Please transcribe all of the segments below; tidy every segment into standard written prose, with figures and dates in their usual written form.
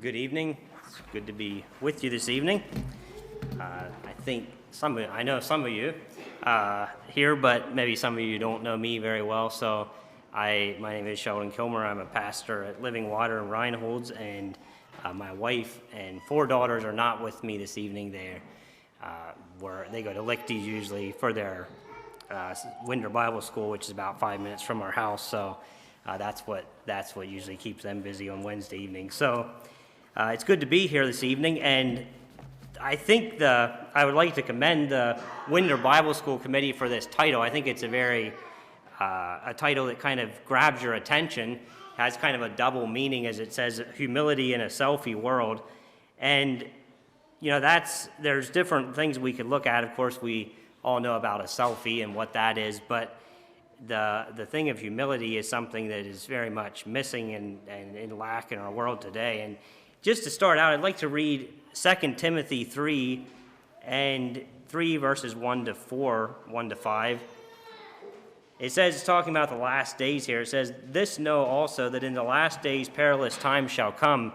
Good evening. It's good to be with you this evening. I know some of you here, but maybe some of you don't know me very well. So my name is Sheldon Kilmer. I'm a pastor at Living Water in Reinholds, and my wife and 4 daughters are not with me this evening. They go to Lichty's usually for their winter Bible school, which is about 5 minutes from our house. So that's what usually keeps them busy on Wednesday evening. So it's good to be here this evening, and I think I would like to commend the Winter Bible School Committee for this title. I think it's a title that kind of grabs your attention, has kind of a double meaning, as it says, humility in a selfie world. And there's different things we could look at. Of course, we all know about a selfie and what that is, but the thing of humility is something that is very much missing and in lack in our world today. And just to start out, I'd like to read 2 Timothy 3 and 3 verses 1 to 5. It says, it's talking about the last days here. It says, "This know also that in the last days perilous times shall come.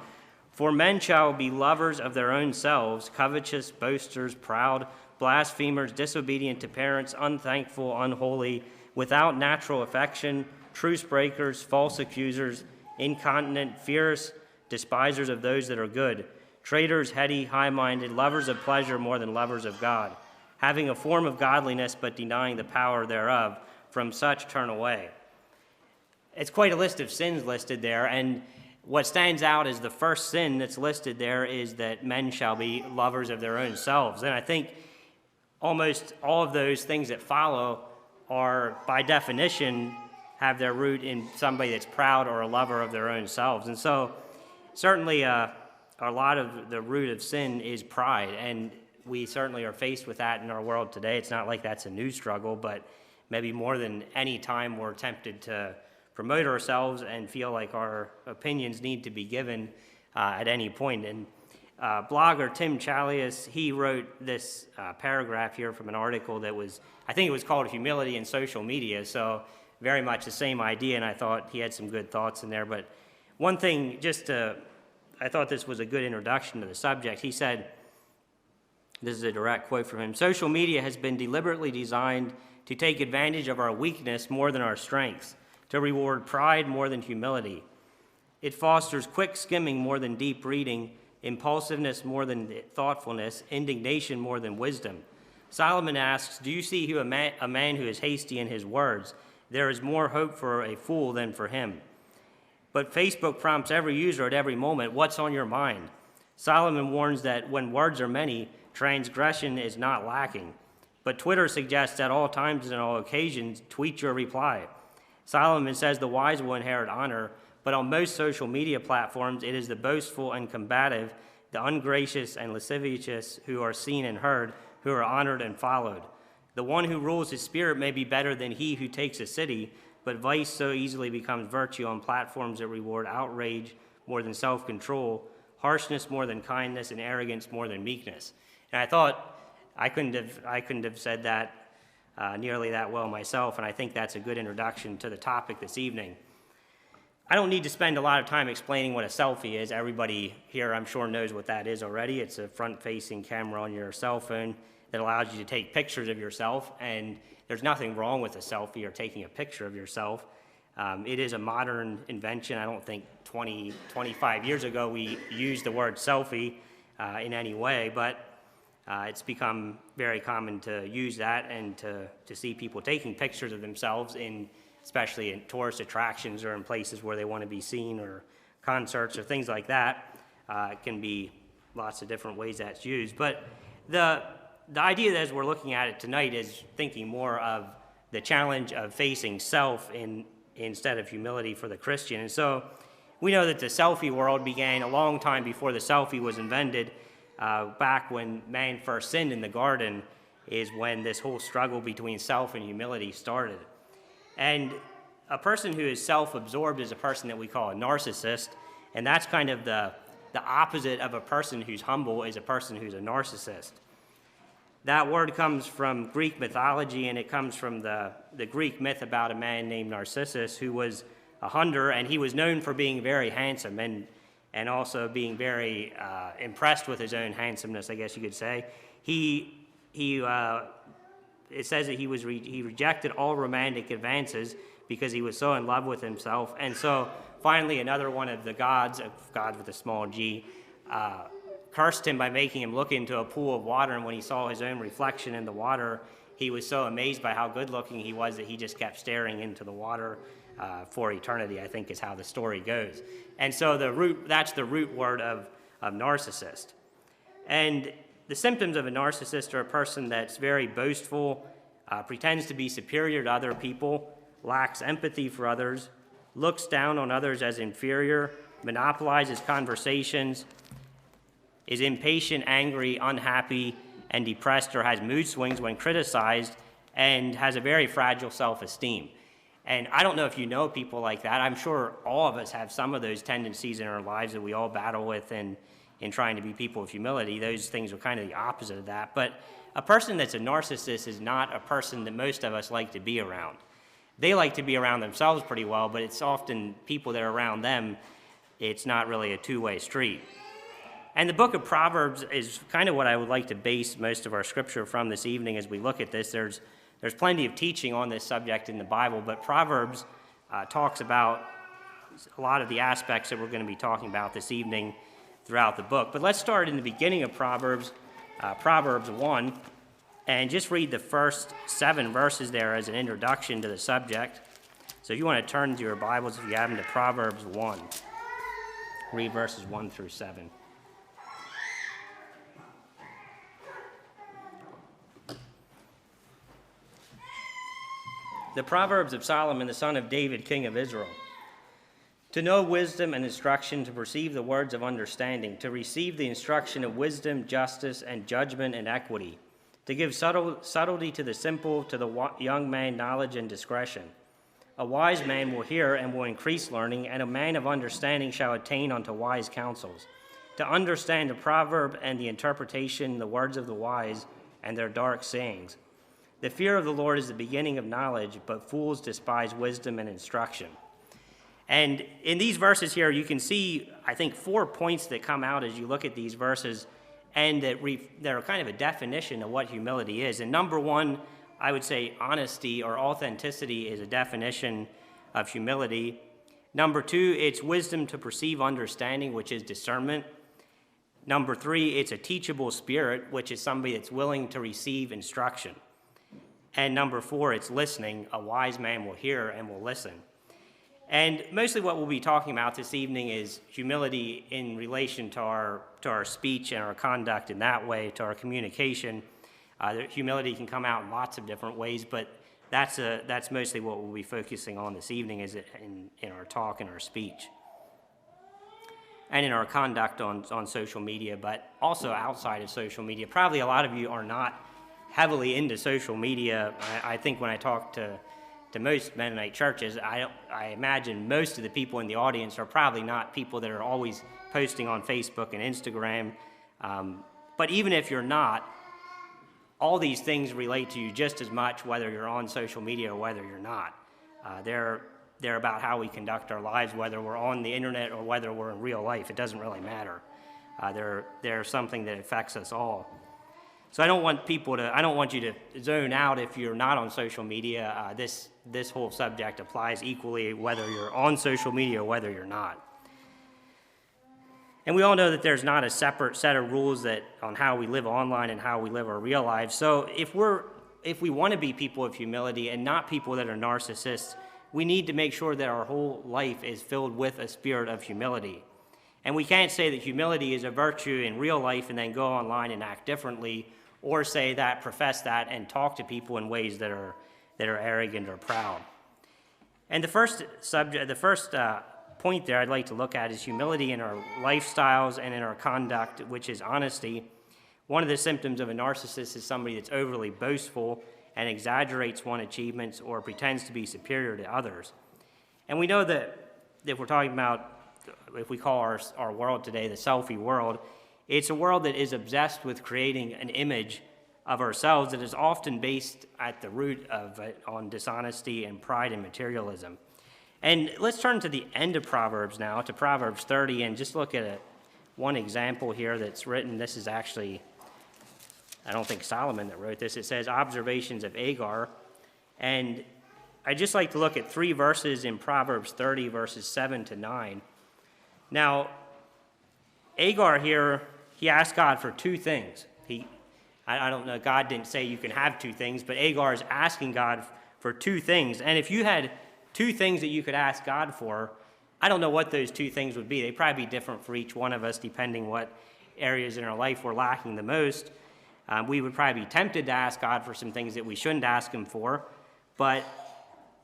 For men shall be lovers of their own selves, covetous, boasters, proud, blasphemers, disobedient to parents, unthankful, unholy, without natural affection, truce breakers, false accusers, incontinent, fierce, despisers of those that are good, traitors, heady, high-minded, lovers of pleasure more than lovers of God, having a form of godliness but denying the power thereof. From such turn away." It's quite a list of sins listed there, and what stands out is the first sin that's listed there is that men shall be lovers of their own selves. And I think almost all of those things that follow are, by definition, have their root in somebody that's proud or a lover of their own selves. And so certainly a lot of the root of sin is pride, and we certainly are faced with that in our world today. It's not like that's a new struggle, but maybe more than any time we're tempted to promote ourselves and feel like our opinions need to be given at any point. And blogger Tim Chalias, he wrote this paragraph here from an article that I think it was called Humility in Social Media, so very much the same idea, and I thought he had some good thoughts in there. But one thing, I thought this was a good introduction to the subject. He said, this is a direct quote from him, "Social media has been deliberately designed to take advantage of our weakness more than our strengths, to reward pride more than humility. It fosters quick skimming more than deep reading, impulsiveness more than thoughtfulness, indignation more than wisdom. Solomon asks, 'Do you see a man who is hasty in his words? There is more hope for a fool than for him.' But Facebook prompts every user at every moment, 'What's on your mind?' Solomon warns that when words are many, transgression is not lacking. But Twitter suggests at all times and all occasions, tweet your reply. Solomon says the wise will inherit honor, but on most social media platforms, it is the boastful and combative, the ungracious and lascivious who are seen and heard, who are honored and followed. The one who rules his spirit may be better than he who takes a city, but vice so easily becomes virtue on platforms that reward outrage more than self-control, harshness more than kindness, and arrogance more than meekness." And I thought I couldn't have said that nearly that well myself, and I think that's a good introduction to the topic this evening. I don't need to spend a lot of time explaining what a selfie is. Everybody here, I'm sure, knows what that is already. It's a front-facing camera on your cell phone that allows you to take pictures of yourself, and there's nothing wrong with a selfie or taking a picture of yourself. It is a modern invention. I don't think 25 years ago we used the word selfie in any way, but it's become very common to use that and to see people taking pictures of themselves, especially in tourist attractions or in places where they want to be seen, or concerts or things like that. It can be lots of different ways that's used. But the idea that as we're looking at it tonight is thinking more of the challenge of facing self instead of humility for the Christian. And so we know that the selfie world began a long time before the selfie was invented. Back when man first sinned in the garden is when this whole struggle between self and humility started. And a person who is self-absorbed is a person that we call a narcissist, and that's kind of the opposite of a person who's humble is a person who's a narcissist. That word comes from Greek mythology, and it comes from the Greek myth about a man named Narcissus who was a hunter, and he was known for being very handsome. And and also being very impressed with his own handsomeness, I guess you could say. It says that he rejected all romantic advances because he was so in love with himself. And so finally another one of the gods, God with a small g, cursed him by making him look into a pool of water, and when he saw his own reflection in the water, he was so amazed by how good looking he was that he just kept staring into the water for eternity, I think is how the story goes. And so that's the root word of narcissist. And the symptoms of a narcissist are a person that's very boastful, pretends to be superior to other people, lacks empathy for others, looks down on others as inferior, monopolizes conversations, is impatient, angry, unhappy, and depressed, or has mood swings when criticized, and has a very fragile self-esteem. And I don't know if you know people like that. I'm sure all of us have some of those tendencies in our lives that we all battle with in trying to be people of humility. Those things are kind of the opposite of that. But a person that's a narcissist is not a person that most of us like to be around. They like to be around themselves pretty well, but it's often people that are around them, it's not really a two-way street. And the book of Proverbs is kind of what I would like to base most of our scripture from this evening as we look at this. There's plenty of teaching on this subject in the Bible, but Proverbs talks about a lot of the aspects that we're going to be talking about this evening throughout the book. But let's start in the beginning of Proverbs, Proverbs 1, and just read the first 7 verses there as an introduction to the subject. So if you want to turn to your Bibles, if you have them, to Proverbs 1, read verses 1 through 7. The Proverbs of Solomon, the son of David, king of Israel. To know wisdom and instruction, to perceive the words of understanding, to receive the instruction of wisdom, justice, and judgment and equity, to give subtlety to the simple, to the young man knowledge and discretion. A wise man will hear and will increase learning, and a man of understanding shall attain unto wise counsels. To understand the proverb and the interpretation, the words of the wise, and their dark sayings. The fear of the Lord is the beginning of knowledge, but fools despise wisdom and instruction. And in these verses here, you can see, I think, 4 points that come out as you look at these verses, and that they're kind of a definition of what humility is. And number 1, I would say honesty or authenticity is a definition of humility. Number 2, it's wisdom to perceive understanding, which is discernment. Number 3, it's a teachable spirit, which is somebody that's willing to receive instruction. And number 4, it's listening. A wise man will hear and will listen. And mostly what we'll be talking about this evening is humility in relation to our speech and our conduct in that way, to our communication. Humility can come out in lots of different ways, but that's mostly what we'll be focusing on this evening, is in our talk and our speech. And in our conduct on social media, but also outside of social media. Probably a lot of you are not heavily into social media. I think when I talk to most Mennonite churches, I imagine most of the people in the audience are probably not people that are always posting on Facebook and Instagram. But even if you're not, all these things relate to you just as much, whether you're on social media or whether you're not. They're about how we conduct our lives, whether we're on the internet or whether we're in real life. It doesn't really matter. They're something that affects us all. So I don't want you to zone out if you're not on social media. This whole subject applies equally whether you're on social media or whether you're not. And we all know that there's not a separate set of rules on how we live online and how we live our real lives. So if we want to be people of humility and not people that are narcissists, we need to make sure that our whole life is filled with a spirit of humility. And we can't say that humility is a virtue in real life and then go online and act differently, or say that, profess that, and talk to people in ways that are arrogant or proud. And the first point there I'd like to look at is humility in our lifestyles and in our conduct, which is honesty. One of the symptoms of a narcissist is somebody that's overly boastful and exaggerates one's achievements or pretends to be superior to others. And we know that if we're talking about, if we call our world today the selfie world, it's a world that is obsessed with creating an image of ourselves that is often based at the root of it on dishonesty and pride and materialism. And let's turn to the end of Proverbs now, to Proverbs 30, and just look at one example here that's written. This is actually, I don't think Solomon that wrote this. It says, Observations of Agar. And I'd just like to look at 3 verses in Proverbs 30, verses 7 to 9. Now, Agar here, he asked God for 2 things. I don't know, God didn't say you can have 2 things, but Agar is asking God for 2 things. And if you had 2 things that you could ask God for, I don't know what those 2 things would be. They'd probably be different for each one of us, depending what areas in our life we're lacking the most. We would probably be tempted to ask God for some things that we shouldn't ask him for. But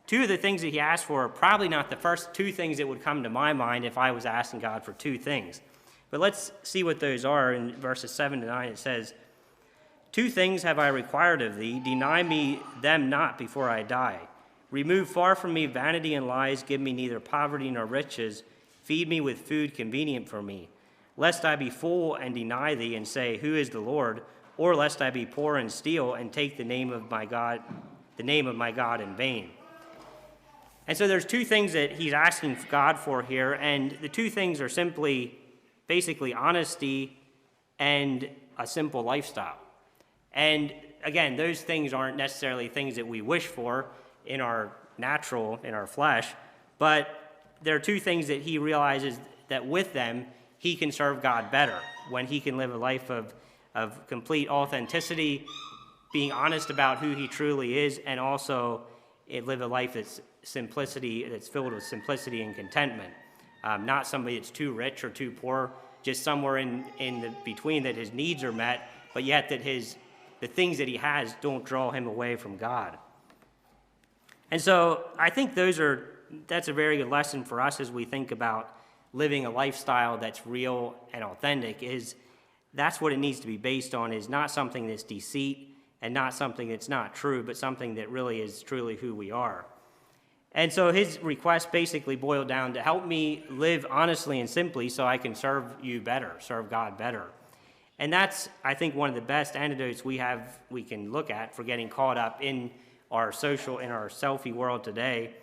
2 of the things that he asked for are probably not the first 2 things that would come to my mind if I was asking God for 2 things. But let's see what those are. In verses 7 to 9, it says, 2 things have I required of thee, deny me them not before I die. Remove far from me vanity and lies, give me neither poverty nor riches, feed me with food convenient for me, lest I be full and deny thee and say, Who is the Lord? Or lest I be poor and steal and take the name of my God in vain. And so there's 2 things that he's asking God for here, and the 2 things are simply, basically, honesty and a simple lifestyle. And again, those things aren't necessarily things that we wish for in our flesh, but there are 2 things that he realizes that with them, he can serve God better, when he can live a life of complete authenticity, being honest about who he truly is, and also live a life that's filled with simplicity and contentment. Not somebody that's too rich or too poor, just somewhere in the between, that his needs are met, but yet that the things that he has don't draw him away from God. And so I think that's a very good lesson for us as we think about living a lifestyle that's real and authentic. That's what it needs to be based on, is not something that's deceit and not something that's not true, but something that really is truly who we are. And so his request basically boiled down to help me live honestly and simply so I can serve God better. And that's, I think, one of the best antidotes we can look at for getting caught up in our selfie world today.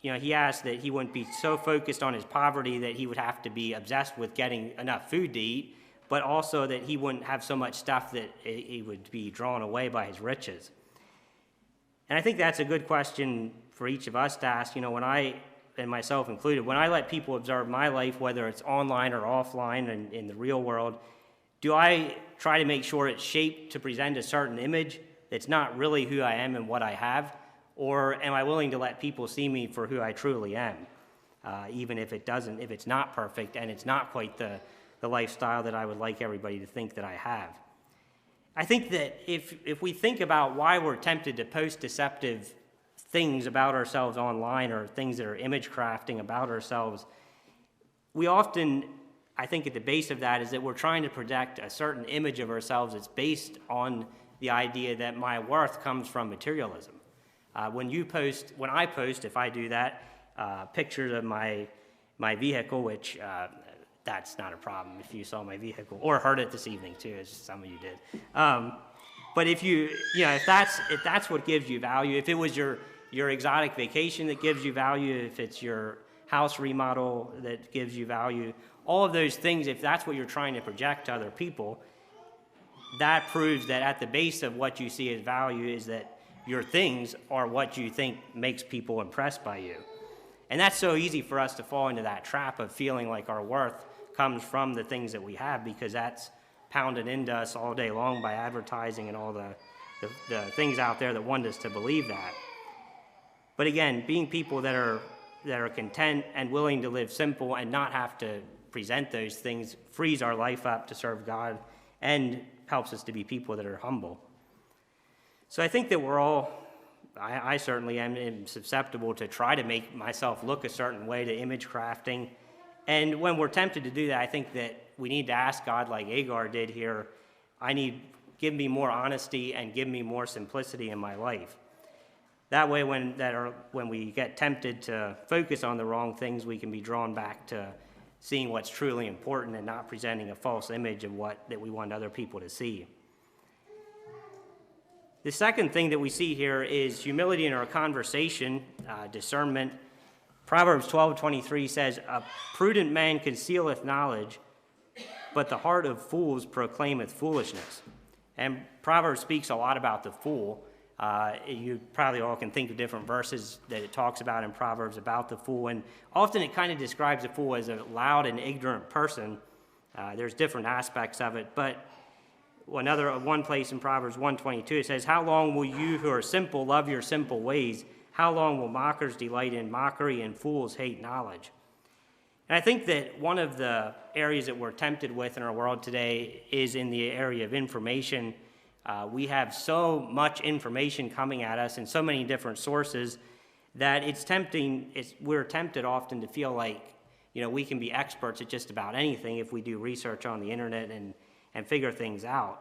He asked that he wouldn't be so focused on his poverty that he would have to be obsessed with getting enough food to eat, but also that he wouldn't have so much stuff that he would be drawn away by his riches. And I think that's a good question for each of us to ask, when I, and myself included, when I let people observe my life, whether it's online or offline and in the real world, do I try to make sure it's shaped to present a certain image that's not really who I am and what I have? Or am I willing to let people see me for who I truly am, even if it's not perfect and it's not quite the lifestyle that I would like everybody to think that I have? I think that if we think about why we're tempted to post deceptive things about ourselves online, or things that are image crafting about ourselves, we often, I think at the base of that is that we're trying to project a certain image of ourselves that's based on the idea that my worth comes from materialism. When I post, if I do that, pictures of my vehicle, which that's not a problem if you saw my vehicle, or heard it this evening too, as some of you did. But if that's what gives you value, if it was your exotic vacation that gives you value, if it's your house remodel that gives you value, all of those things, if that's what you're trying to project to other people, that proves that at the base of what you see as value is that your things are what you think makes people impressed by you. And that's so easy for us to fall into that trap of feeling like our worth comes from the things that we have, because that's pounded into us all day long by advertising and all the things out there that want us to believe that. But again, being people that are content and willing to live simple and not have to present those things frees our life up to serve God and helps us to be people that are humble. So I think that I certainly am susceptible to try to make myself look a certain way, to image crafting. And when we're tempted to do that, I think that we need to ask God, like Agar did here, give me more honesty and give me more simplicity in my life. That way, when we get tempted to focus on the wrong things, we can be drawn back to seeing what's truly important and not presenting a false image of that we want other people to see. The second thing that we see here is humility in our conversation, discernment. Proverbs 12:23 says, "A prudent man concealeth knowledge, but the heart of fools proclaimeth foolishness." And Proverbs speaks a lot about the fool. You probably all can think of different verses that it talks about in Proverbs about the fool, and often it kind of describes the fool as a loud and ignorant person. There's different aspects of it, but one place in Proverbs 1:22 it says, "How long will you who are simple love your simple ways? How long will mockers delight in mockery and fools hate knowledge?" And I think that one of the areas that we're tempted with in our world today is in the area of information. We have so much information coming at us in so many different sources that it's tempting. We're tempted often to feel like, we can be experts at just about anything if we do research on the internet and figure things out.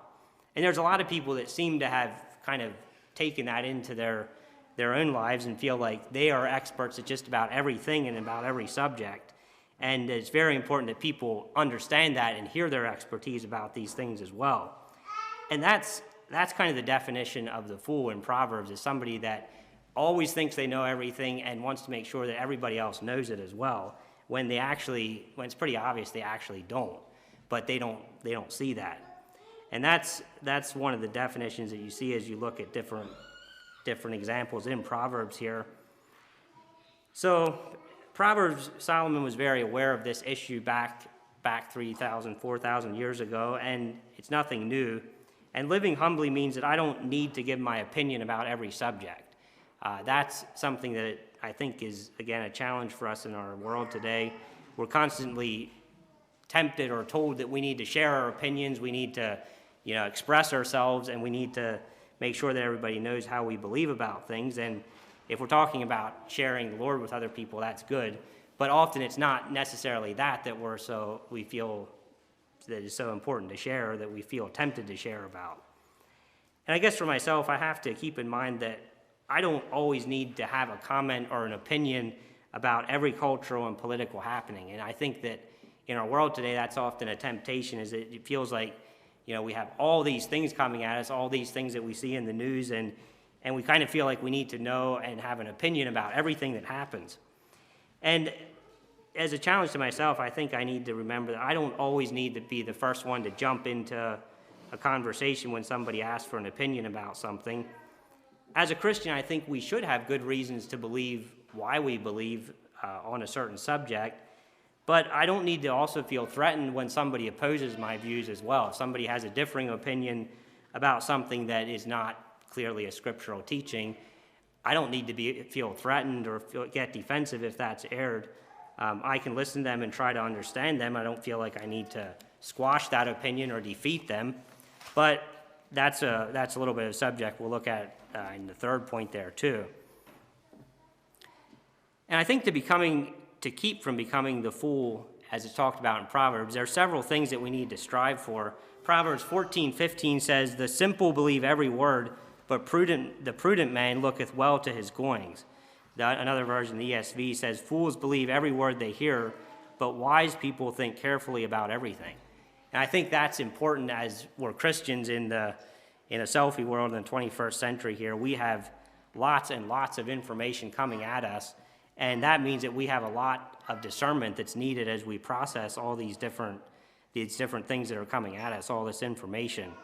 And there's a lot of people that seem to have kind of taken that into their own lives and feel like they are experts at just about everything and about every subject. And it's very important that people understand that and hear their expertise about these things as well. And that's kind of the definition of the fool in Proverbs, is somebody that always thinks they know everything and wants to make sure that everybody else knows it as well, when it's pretty obvious they actually don't, but they don't see that. And that's one of the definitions that you see as you look at different examples in Proverbs here. So Proverbs, Solomon was very aware of this issue back 3,000, 4,000 years ago, and it's nothing new. And living humbly means that I don't need to give my opinion about every subject. That's something that I think is, again, a challenge for us in our world today. We're constantly tempted or told that we need to share our opinions, we need to express ourselves, and we need to make sure that everybody knows how we believe about things. And if we're talking about sharing the Lord with other people, that's good. But often it's not necessarily that we feel that is so important to share, that we feel tempted to share about. And I guess for myself, I have to keep in mind that I don't always need to have a comment or an opinion about every cultural and political happening. And I think that in our world today, that's often a temptation, is that it feels like, we have all these things coming at us, all these things that we see in the news, and we kind of feel like we need to know and have an opinion about everything that happens. And as a challenge to myself, I think I need to remember that I don't always need to be the first one to jump into a conversation when somebody asks for an opinion about something. As a Christian, I think we should have good reasons to believe why we believe on a certain subject, but I don't need to also feel threatened when somebody opposes my views as well. If somebody has a differing opinion about something that is not clearly a scriptural teaching, I don't need to feel threatened or get defensive if that's aired. I can listen to them and try to understand them. I don't feel like I need to squash that opinion or defeat them. But that's a little bit of a subject we'll look at in the third point there too. And I think to keep from becoming the fool, as it's talked about in Proverbs, there are several things that we need to strive for. Proverbs 14:15 says, "The simple believe every word, but the prudent man looketh well to his goings." Another version, the ESV, says, "Fools believe every word they hear, but wise people think carefully about everything." And I think that's important as we're Christians in a selfie world in the 21st century here. We have lots and lots of information coming at us, and that means that we have a lot of discernment that's needed as we process all these different things that are coming at us, all this information.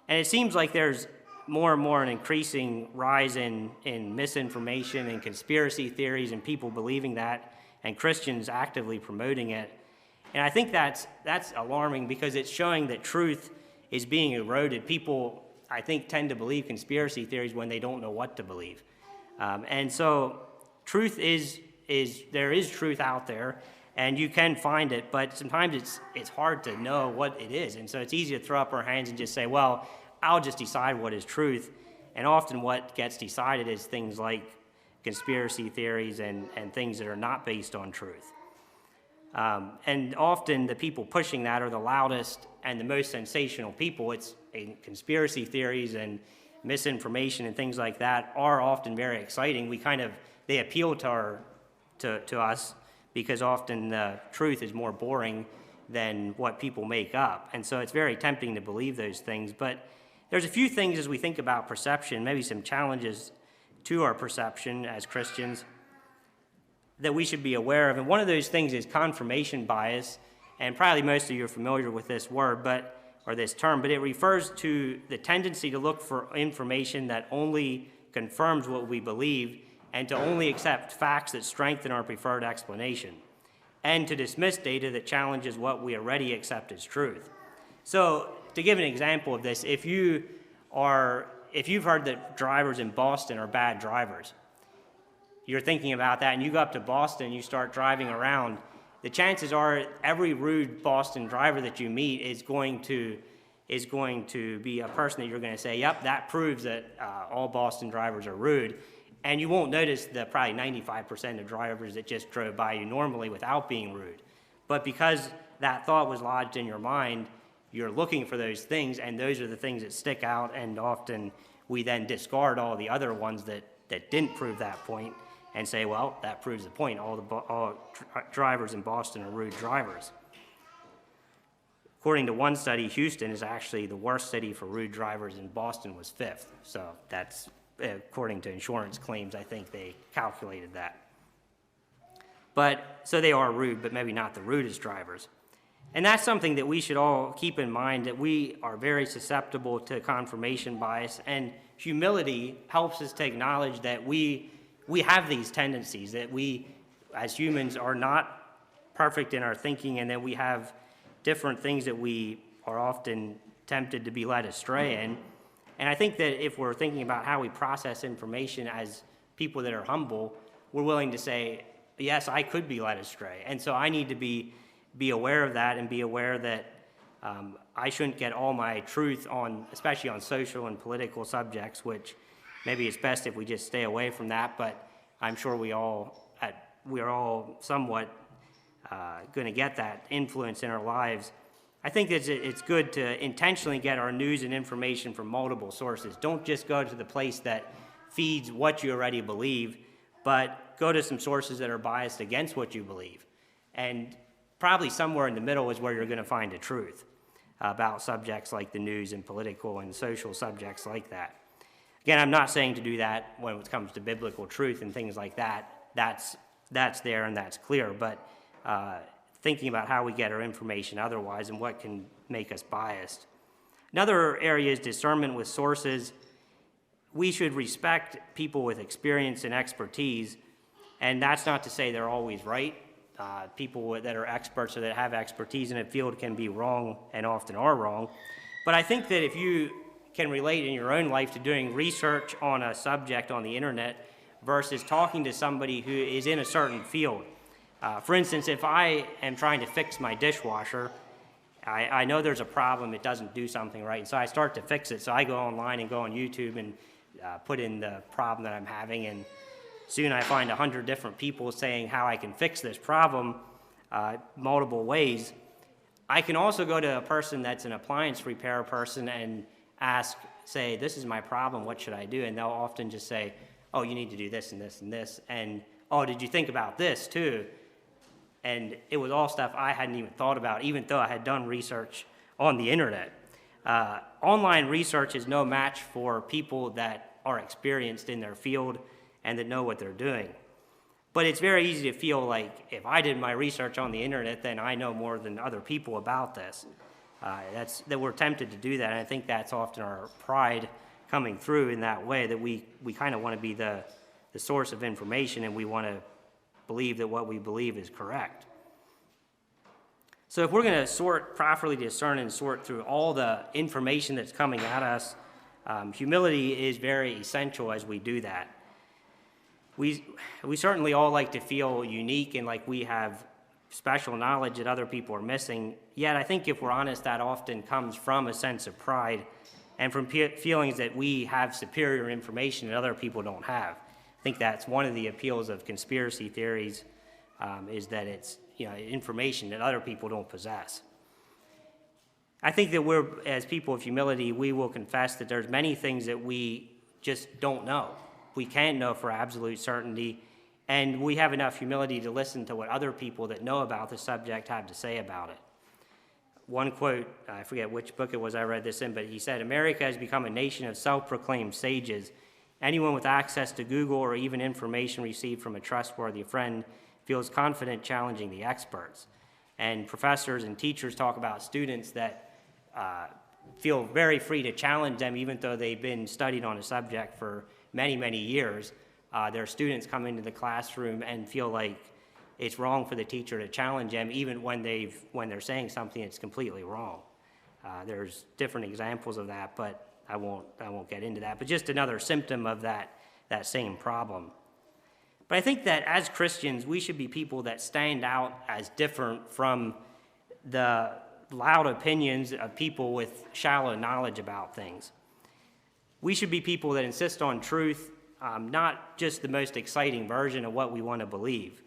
And it seems like there's more and more an increasing rise in misinformation and conspiracy theories and people believing that, and Christians actively promoting it. And I think that's alarming, because it's showing that truth is being eroded. People, I think, tend to believe conspiracy theories when they don't know what to believe. And so there is truth out there, and you can find it, but sometimes it's hard to know what it is. And so it's easy to throw up our hands and just say, well, I'll just decide what is truth. And often what gets decided is things like conspiracy theories and things that are not based on truth. And often the people pushing that are the loudest and the most sensational people. It's conspiracy theories and misinformation and things like that are often very exciting. They appeal to us because often the truth is more boring than what people make up. And so it's very tempting to believe those things. But there's a few things as we think about perception, maybe some challenges to our perception as Christians that we should be aware of. And one of those things is confirmation bias. And probably most of you are familiar with this word, or this term, but it refers to the tendency to look for information that only confirms what we believe and to only accept facts that strengthen our preferred explanation, and to dismiss data that challenges what we already accept as truth. So to give an example of this, if you've heard that drivers in Boston are bad drivers, you're thinking about that and you go up to Boston and you start driving around, the chances are every rude Boston driver that you meet is going to be a person that you're going to say, yep, that proves that all Boston drivers are rude. And you won't notice the probably 95% of drivers that just drove by you normally without being rude. But because that thought was lodged in your mind, you're looking for those things, and those are the things that stick out, and often we then discard all the other ones that didn't prove that point and say, well, that proves the point. All drivers in Boston are rude drivers. According to one study, Houston is actually the worst city for rude drivers, and Boston was 5th. So that's, according to insurance claims, I think they calculated that. So they are rude, but maybe not the rudest drivers. And that's something that we should all keep in mind, that we are very susceptible to confirmation bias, and humility helps us to acknowledge that we have these tendencies, that we as humans are not perfect in our thinking, and that we have different things that we are often tempted to be led astray in. And I think that if we're thinking about how we process information as people that are humble, we're willing to say, yes, I could be led astray. And so I need to be aware of that, and be aware that I shouldn't get all my truth on, especially on social and political subjects, which maybe it's best if we just stay away from that, but I'm sure we're all somewhat going to get that influence in our lives. I think that it's good to intentionally get our news and information from multiple sources. Don't just go to the place that feeds what you already believe, but go to some sources that are biased against what you believe. And probably somewhere in the middle is where you're going to find the truth about subjects like the news and political and social subjects like that. Again, I'm not saying to do that when it comes to biblical truth and things like that. That's there and that's clear, but thinking about how we get our information otherwise and what can make us biased. Another area is discernment with sources. We should respect people with experience and expertise, and that's not to say they're always right. People that are experts or that have expertise in a field can be wrong and often are wrong. But I think that if you can relate in your own life to doing research on a subject on the internet versus talking to somebody who is in a certain field. For instance, if I am trying to fix my dishwasher, I know there's a problem, it doesn't do something right, and so I start to fix it. So I go online and go on YouTube and put in the problem that I'm having, and soon I find 100 different people saying how I can fix this problem multiple ways. I can also go to a person that's an appliance repair person and say, this is my problem, what should I do? And they'll often just say, oh, you need to do this and this and this. And, oh, did you think about this too? And it was all stuff I hadn't even thought about, even though I had done research on the internet. Online research is no match for people that are experienced in their field and that know what they're doing. But it's very easy to feel like if I did my research on the internet, then I know more than other people about this. That we're tempted to do that, and I think that's often our pride coming through in that way, that we kind of want to be the source of information, and we want to believe that what we believe is correct. So if we're going to properly discern and sort through all the information that's coming at us, humility is very essential as we do that. We certainly all like to feel unique and like we have special knowledge that other people are missing, yet I think if we're honest, that often comes from a sense of pride and from feelings that we have superior information that other people don't have. I think that's one of the appeals of conspiracy theories, is that it's information that other people don't possess. I think that as people of humility, we will confess that there's many things that we just don't know. We can't know for absolute certainty, and we have enough humility to listen to what other people that know about the subject have to say about it. one quote, I forget which book it was I read this in, but he said, "America has become a nation of self-proclaimed sages. Anyone with access to Google or even information received from a trustworthy friend feels confident challenging the experts." And professors and teachers talk about students that feel very free to challenge them even though they've been studied on a subject for many, many years. Their students come into the classroom and feel like it's wrong for the teacher to challenge them even when they're saying something that's completely wrong. There's different examples of that, but I won't get into that. But just another symptom of that same problem. But I think that as Christians, we should be people that stand out as different from the loud opinions of people with shallow knowledge about things. We should be people that insist on truth, not just the most exciting version of what we want to believe.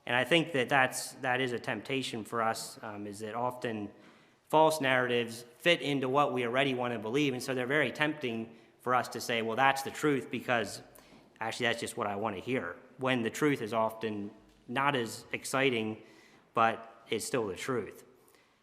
And I think that is a temptation for us, is that often false narratives fit into what we already want to believe, and so they're very tempting for us to say, well, that's the truth because actually that's just what I want to hear, when the truth is often not as exciting, but it's still the truth.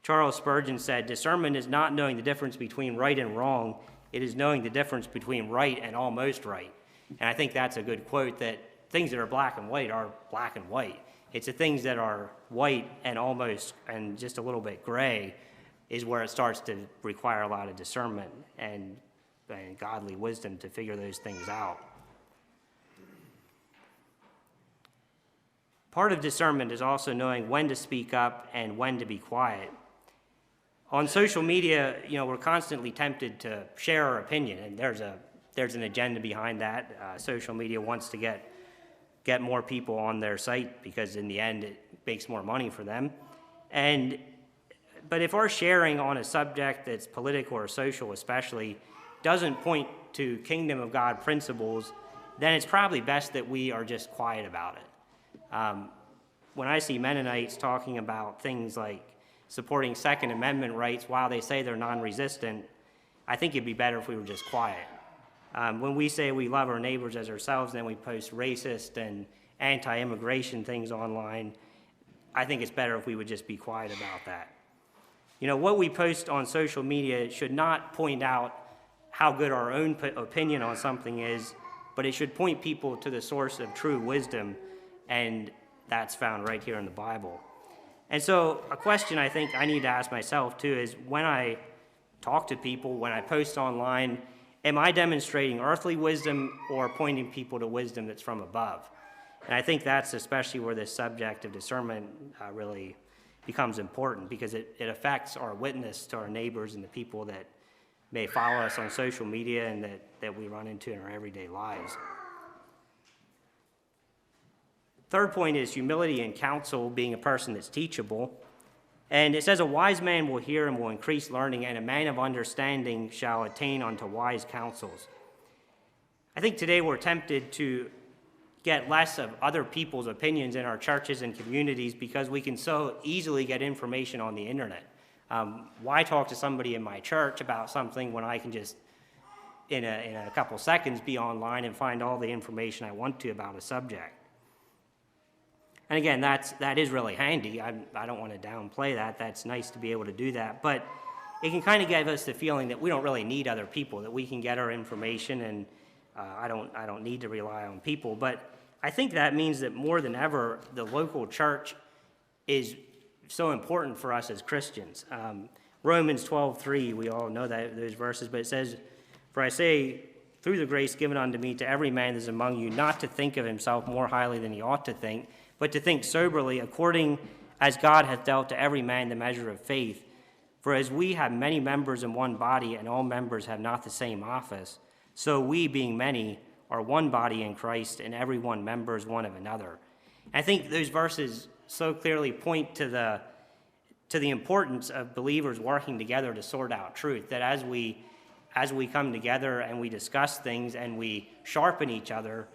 Charles Spurgeon said, "Discernment is not knowing the difference between right and wrong, it is knowing the difference between right and almost right." And I think that's a good quote, that things that are black and white are black and white. It's the things that are white and almost and just a little bit gray is where it starts to require a lot of discernment and godly wisdom to figure those things out. Part of discernment is also knowing when to speak up and when to be quiet. On social media, we're constantly tempted to share our opinion, and there's an agenda behind that. Social media wants to get more people on their site because in the end it makes more money for them. But if our sharing on a subject that's political or social especially doesn't point to kingdom of God principles, then it's probably best that we are just quiet about it. When I see Mennonites talking about things like supporting Second Amendment rights while they say they're non-resistant, I think it'd be better if we were just quiet. When we say we love our neighbors as ourselves, then we post racist and anti-immigration things online, I think it's better if we would just be quiet about that. What we post on social media should not point out how good our own opinion on something is, but it should point people to the source of true wisdom, and that's found right here in the Bible. And so a question I think I need to ask myself too is, when I talk to people, when I post online, am I demonstrating earthly wisdom or pointing people to wisdom that's from above? And I think that's especially where this subject of discernment really becomes important, because it affects our witness to our neighbors and the people that may follow us on social media and that we run into in our everyday lives. Third point is humility and counsel, being a person that's teachable. And it says, "A wise man will hear and will increase learning, and a man of understanding shall attain unto wise counsels." I think today we're tempted to get less of other people's opinions in our churches and communities because we can so easily get information on the internet. Why talk to somebody in my church about something when I can just, in a couple seconds, be online and find all the information I want to about a subject? And again, that is really handy. I don't want to downplay that. That's nice to be able to do that. But it can kind of give us the feeling that we don't really need other people, that we can get our information, and I don't need to rely on people. But I think that means that more than ever, the local church is so important for us as Christians. Romans 12:3, we all know those verses, but it says, "For I say, through the grace given unto me, to every man that is among you, not to think of himself more highly than he ought to think, but to think soberly, according as God hath dealt to every man the measure of faith. For as we have many members in one body, and all members have not the same office, so we, being many, are one body in Christ, and every one members one of another." I think those verses so clearly point to the importance of believers working together to sort out truth, that as we come together and we discuss things and we sharpen each other,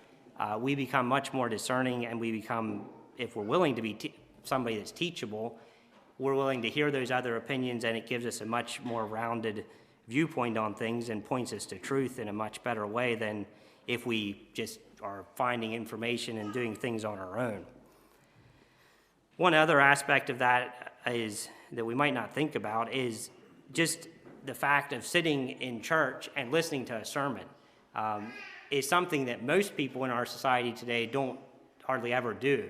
we become much more discerning, and we become, if we're willing to be somebody that's teachable, we're willing to hear those other opinions, and it gives us a much more rounded viewpoint on things and points us to truth in a much better way than if we just are finding information and doing things on our own. One other aspect of that is that we might not think about is just the fact of sitting in church and listening to a sermon is something that most people in our society today don't hardly ever do,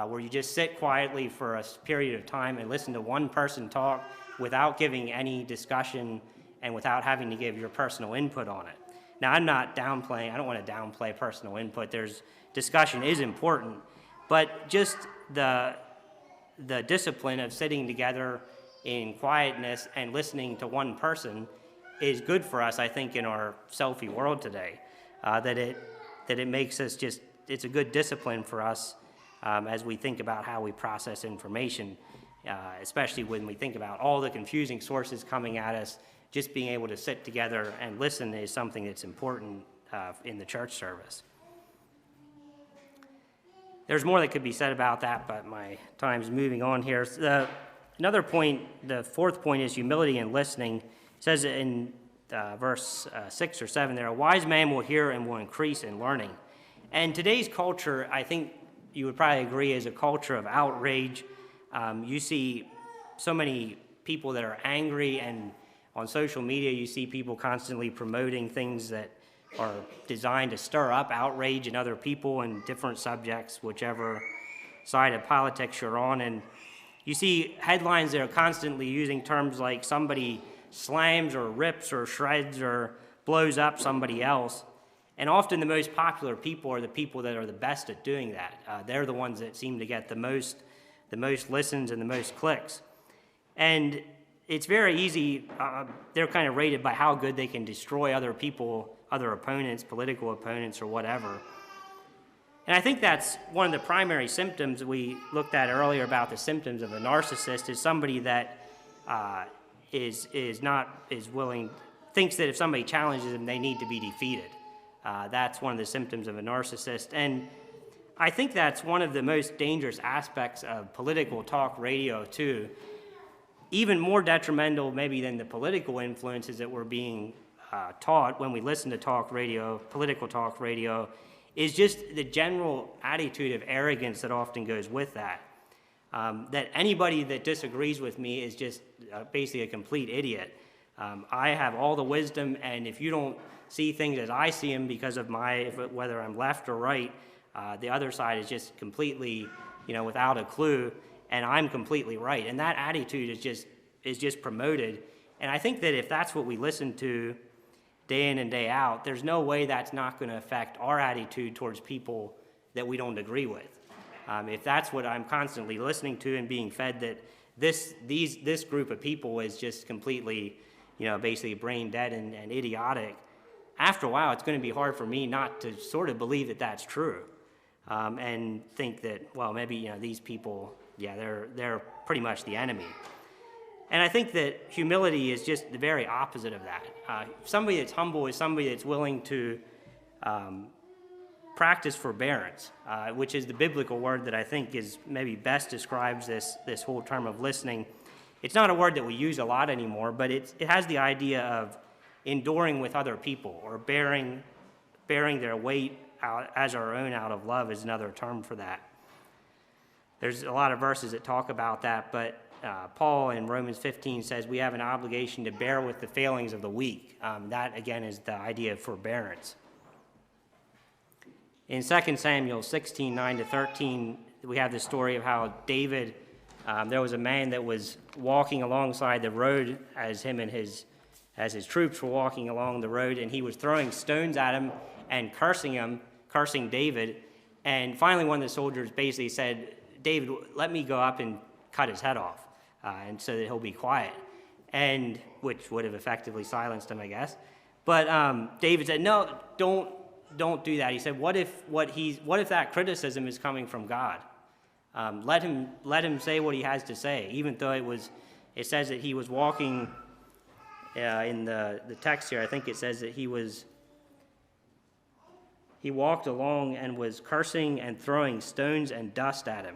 where you just sit quietly for a period of time and listen to one person talk without giving any discussion and without having to give your personal input on it. Now, I don't want to downplay personal input. Discussion is important, but just the discipline of sitting together in quietness and listening to one person is good for us, I think, in our selfie world today. That it makes us it's a good discipline for us as we think about how we process information, especially when we think about all the confusing sources coming at us. Just being able to sit together and listen is something that's important in the church service. There's more that could be said about that, but my time's moving on here. Another point, the fourth point, is humility and listening. It says in verse 6 or 7 there, a wise man will hear and will increase in learning. And today's culture, I think you would probably agree, is a culture of outrage. You see so many people that are angry, and on social media you see people constantly promoting things that are designed to stir up outrage in other people in different subjects, whichever side of politics you're on. And you see headlines that are constantly using terms like somebody slams or rips or shreds or blows up somebody else. And often the most popular people are the people that are the best at doing that. They're the ones that seem to get the most listens and the most clicks. And it's very easy. They're kind of rated by how good they can destroy other people, other opponents, political opponents, or whatever. And I think that's one of the primary symptoms we looked at earlier about the symptoms of a narcissist, is somebody that thinks that if somebody challenges them, they need to be defeated. That's one of the symptoms of a narcissist. And I think that's one of the most dangerous aspects of political talk radio, too. Even more detrimental maybe than the political influences that we're being taught when we listen to talk radio, political talk radio, is just the general attitude of arrogance that often goes with that. That anybody that disagrees with me is just basically a complete idiot. I have all the wisdom, and if you don't see things as I see them because of whether I'm left or right, the other side is just completely, without a clue, and I'm completely right. And that attitude is just promoted. And I think that if that's what we listen to day in and day out, there's no way that's not going to affect our attitude towards people that we don't agree with. If that's what I'm constantly listening to and being fed, that this group of people is just completely, basically brain dead and idiotic, after a while it's going to be hard for me not to sort of believe that that's true, and think that, well, maybe these people, they're pretty much the enemy. And I think that humility is just the very opposite of that. Somebody that's humble is somebody that's willing to practice forbearance, which is the biblical word that I think is maybe best describes this whole term of listening. It's not a word that we use a lot anymore, but it has the idea of enduring with other people, or bearing their weight out as our own out of love is another term for that. There's a lot of verses that talk about that, but Paul in Romans 15 says we have an obligation to bear with the failings of the weak. That, again, is the idea of forbearance. In 2 Samuel 16, 9-13, we have the story of how David, there was a man that was walking alongside the road as his troops were walking along the road, and he was throwing stones at him and cursing David. And finally one of the soldiers basically said, David, let me go up and cut his head off, and so that he'll be quiet, and which would have effectively silenced him, I guess. But David said, no, don't do that. He said, what if that criticism is coming from God? Let him say what he has to say, even though it says that he was walking in the text here. I think it says that he walked along and was cursing and throwing stones and dust at him.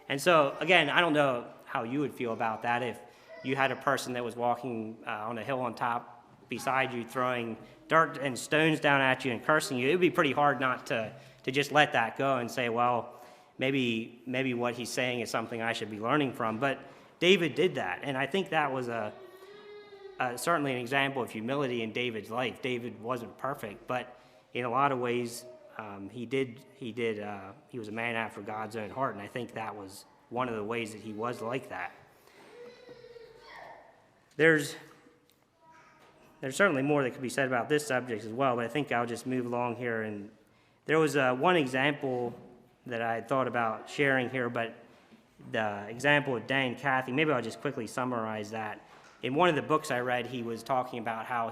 And so, again, I don't know how you would feel about that if you had a person that was walking on a hill on top beside you, throwing dirt and stones down at you and cursing you. It would be pretty hard not to just let that go and say, well, maybe what he's saying is something I should be learning from. But David did that, and I think that was certainly an example of humility in David's life. David wasn't perfect, but in a lot of ways, he was a man after God's own heart, and I think that was one of the ways that he was like that. There's certainly more that could be said about this subject as well, but I think I'll just move along here. And there was one example that I thought about sharing here, but the example of Dan Cathy, maybe I'll just quickly summarize that. In one of the books I read, he was talking about how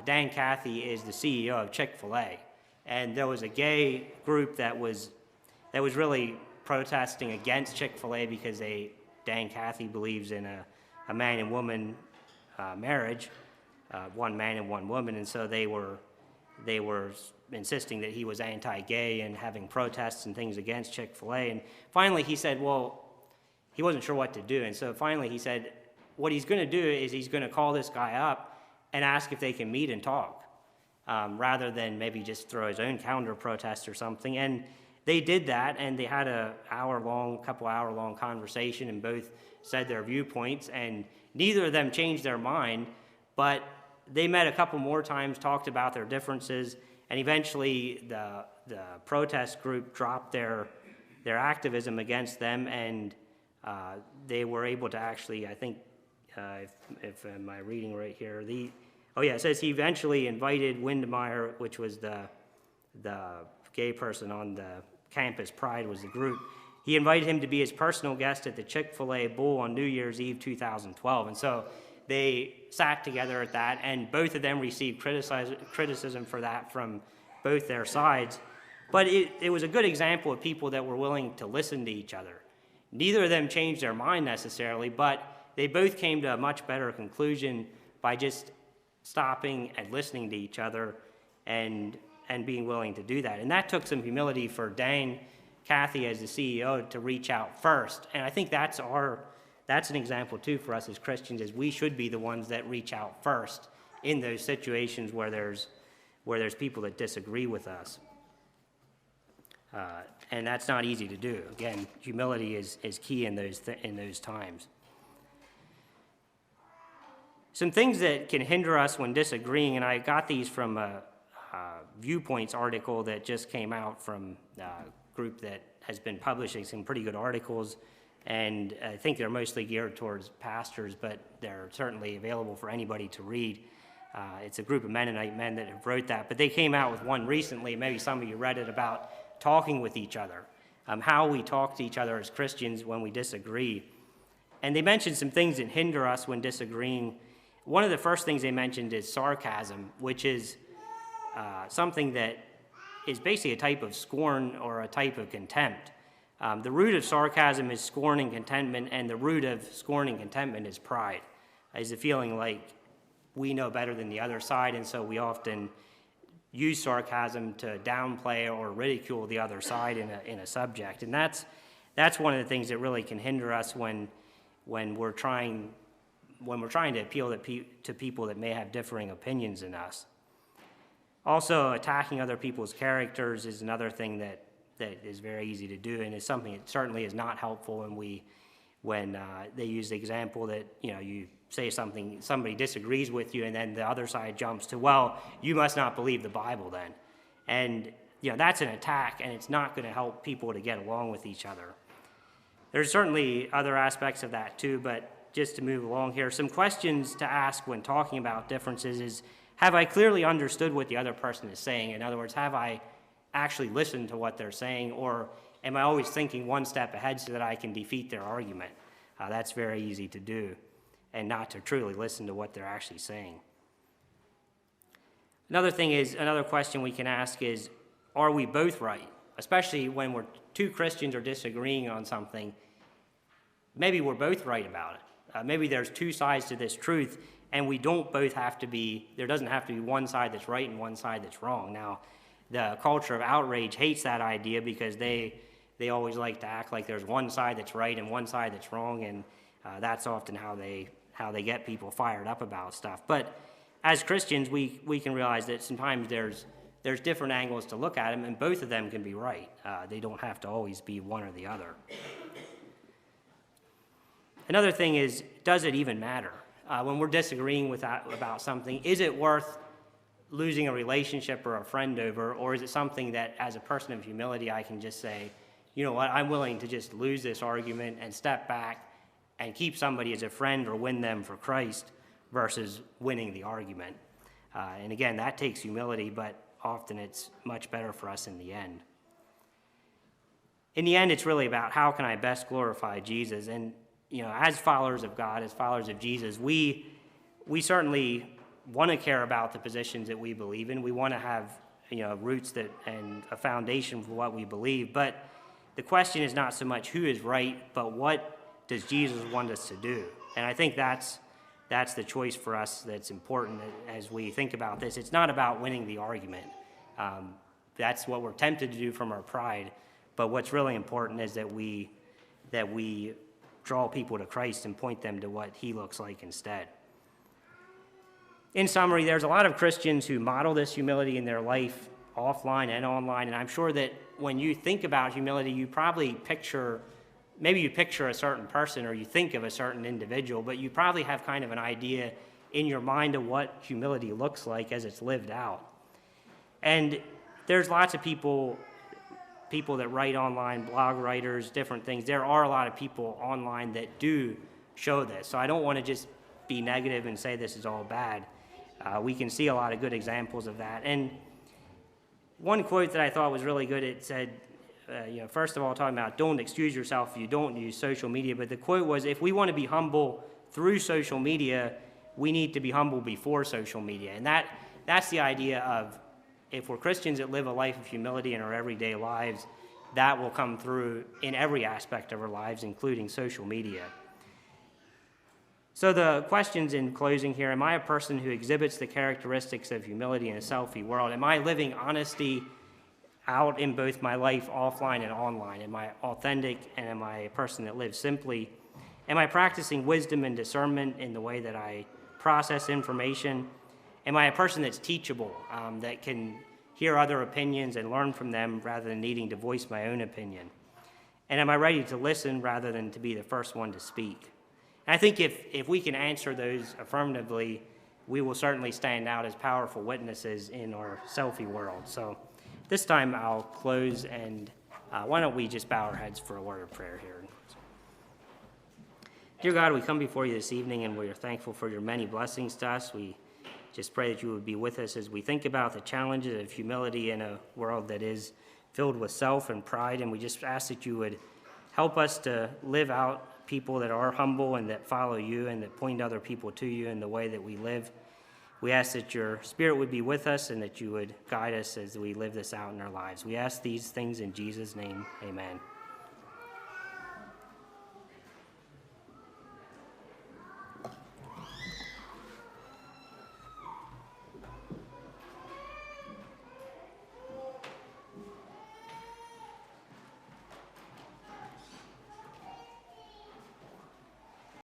Dan Cathy is the CEO of Chick-fil-A, and there was a gay group that was really protesting against Chick-fil-A because Dan Cathy believes in a man and woman marriage, one man and one woman, and so they were insisting that he was anti-gay and having protests and things against Chick-fil-A. And finally he said, well, he wasn't sure what to do, and so finally he said what he's going to do is he's going to call this guy up and ask if they can meet and talk, rather than maybe just throw his own counter protest or something. And they did that, and they had a couple hour long conversation, and both said their viewpoints, and neither of them changed their mind, but they met a couple more times, talked about their differences, and eventually the protest group dropped their activism against them, and they were able to actually, I think, if am I reading right here, it says he eventually invited Windemeyer, which was the gay person on the campus, Pride was the group. He invited him to be his personal guest at the Chick-fil-A Bowl on New Year's Eve 2012. And so they sat together at that, and both of them received criticism for that from both their sides. But it was a good example of people that were willing to listen to each other. Neither of them changed their mind necessarily, but they both came to a much better conclusion by just stopping and listening to each other and being willing to do that. And that took some humility for Dan Cathy as the CEO to reach out first. And I think that's an example too for us as Christians, is we should be the ones that reach out first in those situations where there's people that disagree with us. And that's not easy to do. Again, humility is key in those times. Some things that can hinder us when disagreeing, and I got these from a Viewpoints article that just came out from a group that has been publishing some pretty good articles, and I think they're mostly geared towards pastors, but they're certainly available for anybody to read. It's a group of Mennonite men that have wrote that, but they came out with one recently, maybe some of you read it, about talking with each other, how we talk to each other as Christians when we disagree. And they mentioned some things that hinder us when disagreeing. One of the first things they mentioned is sarcasm, which is something that is basically a type of scorn or a type of contempt. The root of sarcasm is scorn and contentment, and the root of scorn and contentment is pride, is the feeling like we know better than the other side, and so we often use sarcasm to downplay or ridicule the other side in a subject. And that's one of the things that really can hinder us when we're trying to appeal to people that may have differing opinions than us. Also, attacking other people's characters is another thing that is very easy to do, and is something that certainly is not helpful when they use the example that, you say something, somebody disagrees with you, and then the other side jumps to, well, you must not believe the Bible then. And that's an attack, and it's not going to help people to get along with each other. There's certainly other aspects of that too, but just to move along here, some questions to ask when talking about differences is, have I clearly understood what the other person is saying? In other words, have I actually listened to what they're saying, or am I always thinking one step ahead so that I can defeat their argument? That's very easy to do, and not to truly listen to what they're actually saying. Another question we can ask is, are we both right? Especially when two Christians are disagreeing on something, maybe we're both right about it. Maybe there's two sides to this truth, and we don't both have to be, there doesn't have to be one side that's right and one side that's wrong. Now, the culture of outrage hates that idea because they always like to act like there's one side that's right and one side that's wrong, and that's often how they get people fired up about stuff. But as Christians, we can realize that sometimes there's different angles to look at them, and both of them can be right. They don't have to always be one or the other. Another thing is, does it even matter? When we're disagreeing about something, is it worth losing a relationship or a friend over, or is it something that as a person of humility I can just say, you know what, I'm willing to just lose this argument and step back and keep somebody as a friend or win them for Christ versus winning the argument. And again, that takes humility, but often it's much better for us in the end. In the end, it's really about how can I best glorify Jesus. And as followers of God, as followers of Jesus, we certainly want to care about the positions that we believe in. We want to have roots and a foundation for what we believe. But the question is not so much who is right, but what does Jesus want us to do? And I think that's the choice for us that's important as we think about this. It's not about winning the argument. That's what we're tempted to do from our pride. But what's really important is that we draw people to Christ and point them to what he looks like instead. In summary, there's a lot of Christians who model this humility in their life offline and online, and I'm sure that when you think about humility, you probably picture a certain person or you think of a certain individual, but you probably have kind of an idea in your mind of what humility looks like as it's lived out. And there's lots of people that write online, blog writers, different things. There are a lot of people online that do show this. So I don't want to just be negative and say this is all bad. We can see a lot of good examples of that. And one quote that I thought was really good, it said, first of all, talking about don't excuse yourself if you don't use social media, but the quote was, if we want to be humble through social media, we need to be humble before social media. And that's the idea of, if we're Christians that live a life of humility in our everyday lives, that will come through in every aspect of our lives, including social media. So the questions in closing here: am I a person who exhibits the characteristics of humility in a selfie world? Am I living honesty out in both my life offline and online? Am I authentic, and am I a person that lives simply? Am I practicing wisdom and discernment in the way that I process information? Am I a person that's teachable, that can hear other opinions and learn from them rather than needing to voice my own opinion? And am I ready to listen rather than to be the first one to speak? And I think if we can answer those affirmatively, we will certainly stand out as powerful witnesses in our selfie world. So this time I'll close, and why don't we just bow our heads for a word of prayer here. Dear God, we come before you this evening, and we are thankful for your many blessings to us. We just pray that you would be with us as we think about the challenges of humility in a world that is filled with self and pride, and we just ask that you would help us to live out people that are humble and that follow you and that point other people to you in the way that we live. We ask that your Spirit would be with us and that you would guide us as we live this out in our lives. We ask these things in Jesus' name, amen.